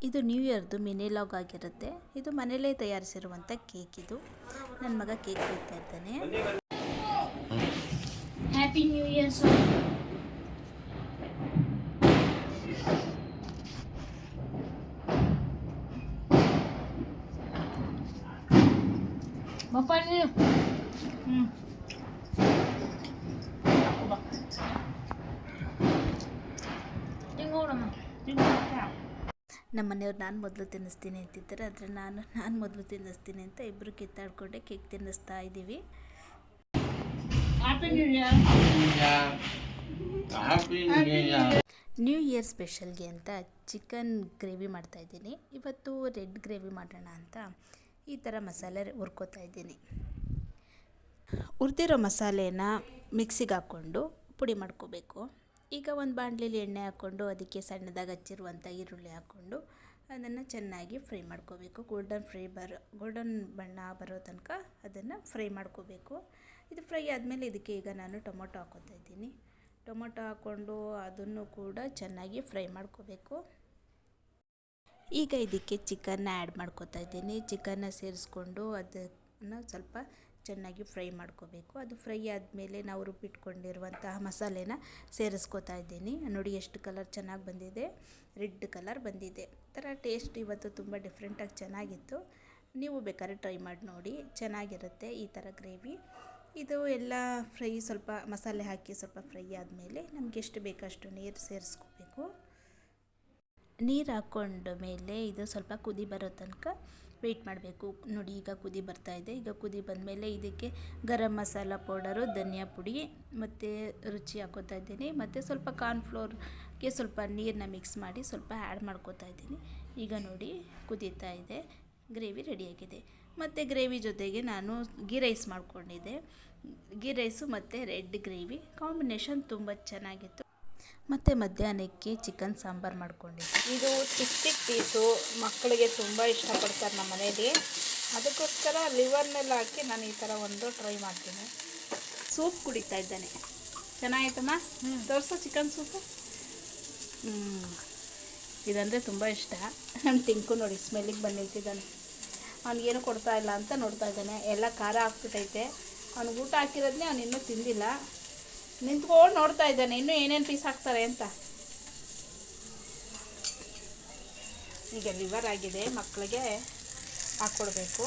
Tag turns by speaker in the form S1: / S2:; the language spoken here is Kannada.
S1: ಇದು ನ್ಯೂ ಇಯರ್ದು ಮಿನಿ ಲಾಗ್ ಆಗಿರುತ್ತೆ. ಇದು ಮನೆಯಲ್ಲೇ ತಯಾರಿಸಿರುವಂಥ ಕೇಕ್. ಇದು ನನ್ನ ಮಗ ಕೇಕ್ ಕೊಡ್ತಾ ಇದ್ದಾನೆ.
S2: ಹ್ಯಾಪಿ ನ್ಯೂ ಇಯರ್
S1: ನಮ್ಮ ಮನೆಯವ್ರು ನಾನು ಮೊದಲು ತಿನ್ನಿಸ್ತೀನಿ ಅಂತಿದ್ದಾರೆ, ಆದರೆ ನಾನು ಮೊದಲು ತಿನ್ನಿಸ್ತೀನಿ ಅಂತ ಇಬ್ಬರು ಕಿತ್ತಾಡ್ಕೊಂಡೆ ಕೇಕ್ ತಿನ್ನಿಸ್ತಾ ಇದ್ದೀವಿ. ನ್ಯೂ ಇಯರ್ ಸ್ಪೆಷಲ್ಗೆ ಅಂತ ಚಿಕನ್ ಗ್ರೇವಿ ಮಾಡ್ತಾಯಿದ್ದೀನಿ. ಇವತ್ತು ರೆಡ್ ಗ್ರೇವಿ ಮಾಡೋಣ ಅಂತ ಈ ಥರ ಮಸಾಲೆ ಹುರ್ಕೋತಾ ಇದ್ದೀನಿ. ಹುರಿದಿರೋ ಮಸಾಲೆನ ಮಿಕ್ಸಿಗೆ ಹಾಕ್ಕೊಂಡು ಪುಡಿ ಮಾಡ್ಕೋಬೇಕು. ಈಗ ಒಂದು ಬಾಣಲಿಲಿ ಎಣ್ಣೆ ಹಾಕ್ಕೊಂಡು ಅದಕ್ಕೆ ಸಣ್ಣದಾಗಿ ಹಚ್ಚಿರುವಂಥ ಈರುಳ್ಳಿ ಹಾಕ್ಕೊಂಡು ಅದನ್ನು ಚೆನ್ನಾಗಿ ಫ್ರೈ ಮಾಡ್ಕೋಬೇಕು. ಗೋಲ್ಡನ್ ಬಣ್ಣ ಬರೋ ತನಕ ಅದನ್ನು ಫ್ರೈ ಮಾಡ್ಕೋಬೇಕು. ಇದು ಫ್ರೈ ಆದಮೇಲೆ ಇದಕ್ಕೆ ಈಗ ನಾನು ಟೊಮೊಟೊ ಹಾಕ್ಕೋತಾ ಇದ್ದೀನಿ. ಟೊಮೊಟೊ ಹಾಕ್ಕೊಂಡು ಅದನ್ನು ಕೂಡ ಚೆನ್ನಾಗಿ ಫ್ರೈ ಮಾಡ್ಕೋಬೇಕು. ಈಗ ಇದಕ್ಕೆ ಚಿಕನ್ನ ಆ್ಯಡ್ ಮಾಡ್ಕೋತಾ ಇದ್ದೀನಿ. ಚಿಕನ್ನ ಸೇರಿಸ್ಕೊಂಡು ಅದನ್ನು ಸ್ವಲ್ಪ ಚೆನ್ನಾಗಿ ಫ್ರೈ ಮಾಡ್ಕೋಬೇಕು. ಅದು ಫ್ರೈ ಆದಮೇಲೆ ನಾವು ರುಬ್ಬಿಟ್ಕೊಂಡಿರುವಂತಹ ಮಸಾಲೆನ ಸೇರಿಸ್ಕೋತಾ ಇದ್ದೀನಿ. ನೋಡಿ ಎಷ್ಟು ಕಲರ್ ಚೆನ್ನಾಗಿ ಬಂದಿದೆ, ರೆಡ್ ಕಲರ್ ಬಂದಿದೆ. ಥರ ಟೇಸ್ಟ್ ಇವತ್ತು ತುಂಬ ಡಿಫ್ರೆಂಟಾಗಿ ಚೆನ್ನಾಗಿತ್ತು. ನೀವು ಬೇಕಾದ್ರೆ ಟ್ರೈ ಮಾಡಿ ನೋಡಿ, ಚೆನ್ನಾಗಿರುತ್ತೆ ಈ ಥರ ಗ್ರೇವಿ. ಇದು ಎಲ್ಲ ಫ್ರೈ ಸ್ವಲ್ಪ ಮಸಾಲೆ ಹಾಕಿ ಸ್ವಲ್ಪ ಫ್ರೈ ಆದಮೇಲೆ ನಮಗೆ ಎಷ್ಟು ಬೇಕಷ್ಟು ನೀರು ಸೇರಿಸ್ಕೋಬೇಕು. ನೀರು ಹಾಕ್ಕೊಂಡ ಮೇಲೆ ಇದು ಸ್ವಲ್ಪ ಕುದಿ ಬರೋ ತನಕ ವೆಯ್ಟ್ ಮಾಡಬೇಕು. ನೋಡಿ ಈಗ ಕುದಿ ಬರ್ತಾ ಇದೆ. ಈಗ ಕುದಿ ಬಂದಮೇಲೆ ಇದಕ್ಕೆ ಗರಂ ಮಸಾಲ ಪೌಡರು, ಧನಿಯಾ ಪುಡಿ ಮತ್ತು ರುಚಿ ಹಾಕೋತಾ ಇದ್ದೀನಿ. ಮತ್ತು ಸ್ವಲ್ಪ ಕಾರ್ನ್ಫ್ಲೋರ್ಗೆ ಸ್ವಲ್ಪ ನೀರನ್ನ ಮಿಕ್ಸ್ ಮಾಡಿ ಸ್ವಲ್ಪ ಆ್ಯಡ್ ಮಾಡ್ಕೋತಾ ಇದ್ದೀನಿ. ಈಗ ನೋಡಿ ಕುದೀತಾ ಇದೆ, ಗ್ರೇವಿ ರೆಡಿಯಾಗಿದೆ. ಮತ್ತು ಗ್ರೇವಿ ಜೊತೆಗೆ ನಾನು ಗೀ ರೈಸ್ ಮಾಡ್ಕೊಂಡಿದ್ದೆ. ಗೀ ರೈಸು ಮತ್ತು ರೆಡ್ ಗ್ರೇವಿ ಕಾಂಬಿನೇಷನ್ ತುಂಬ ಚೆನ್ನಾಗಿತ್ತು. ಮತ್ತು ಮಧ್ಯಾಹ್ನಕ್ಕೆ ಚಿಕನ್ ಸಾಂಬಾರು ಮಾಡ್ಕೊಂಡಿದ್ದೆ.
S2: ಇದು ಚಿಕ್ಕ ಚಿಕ್ಕ ಪೀಸು ಮಕ್ಕಳಿಗೆ ತುಂಬ ಇಷ್ಟಪಡ್ತಾರೆ ನಮ್ಮ ಮನೇಲಿ. ಅದಕ್ಕೋಸ್ಕರ ಲಿವರ್ನೆಲ್ಲ ಹಾಕಿ ನಾನು ಈ ಥರ ಒಂದು ಟ್ರೈ ಮಾಡ್ತೀನಿ.
S1: ಸೂಪ್ ಕುಡಿತಾ ಇದ್ದಾನೆ. ಚೆನ್ನಾಗಿತ್ತಮ್ಮ? ತೋರಿಸೋ ಚಿಕನ್ ಸೂಪು. ಇದಂದರೆ ತುಂಬ ಇಷ್ಟ. ನನ್ನ ಟಿಂಕು ನೋಡಿ ಸ್ಮೆಲ್ಲಿಗೆ ಬಂದು ನಿಲ್ತಿದ್ದಾನೆ. ಅವ್ನಿಗೇನು ಕೊಡ್ತಾ ಇಲ್ಲ ಅಂತ ನೋಡ್ತಾ ಇದ್ದಾನೆ. ಎಲ್ಲ ಖಾರ ಹಾಕ್ಬಿಟ್ಟೈತೆ. ಅವ್ನಿಗೆ ಊಟ ಹಾಕಿರೋದನ್ನೇ ಅವ್ನು ಇನ್ನೂ ತಿಂದಿಲ್ಲ. ನಿಂತ್ಕೊಂಡು ನೋಡ್ತಾ ಇದ್ದಾನೆ ಇನ್ನೂ ಏನೇನು ಪೀಸ್ ಹಾಕ್ತಾರೆ ಅಂತ. ಈಗ ಲಿವರ್ ಆಗಿದೆ, ಮಕ್ಕಳಿಗೆ ಹಾಕ್ಕೊಡ್ಬೇಕು.